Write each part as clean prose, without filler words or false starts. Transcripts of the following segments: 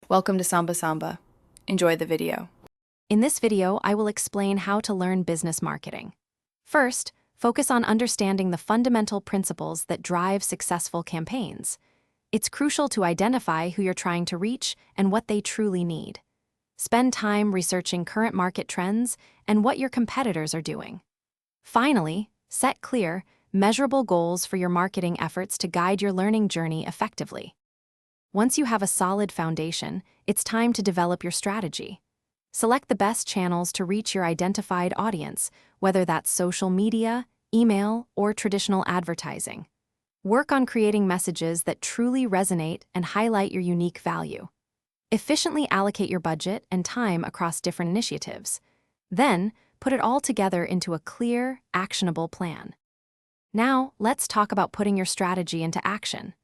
Welcome to Samba Samba. Enjoy the video. In this video, I will explain how to learn business marketing. First, focus on understanding the fundamental principles that drive successful campaigns. It's crucial to identify who you're trying to reach and what they truly need. Spend time researching current market trends and what your competitors are doing. Finally, set clear, measurable goals for your marketing efforts to guide your learning journey effectively. Once you have a solid foundation, it's time to develop your strategy. Select the best channels to reach your identified audience, whether that's social media, email, or traditional advertising. Work on creating messages that truly resonate and highlight your unique value. Efficiently allocate your budget and time across different initiatives. Then, put it all together into a clear, actionable plan. Now, let's talk about putting your strategy into action.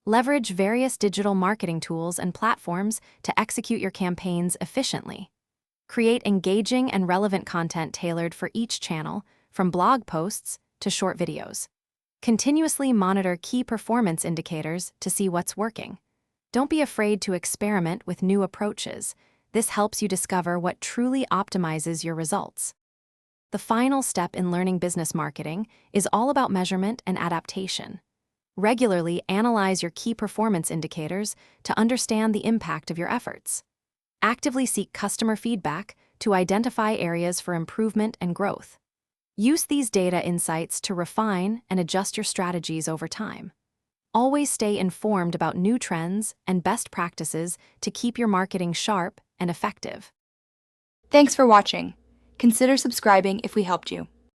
Leverage various digital marketing tools and platforms to execute your campaigns efficiently. Create engaging and relevant content tailored for each channel, from blog posts to short videos. Continuously monitor key performance indicators to see what's working. Don't be afraid to experiment with new approaches. This helps you discover what truly optimizes your results. The final step in learning business marketing is all about measurement and adaptation. Regularly analyze your key performance indicators to understand the impact of your efforts. Actively seek customer feedback to identify areas for improvement and growth. Use these data insights to refine and adjust your strategies over time. Always stay informed about new trends and best practices to keep your marketing sharp and effective. Thanks for watching. Consider subscribing if we helped you.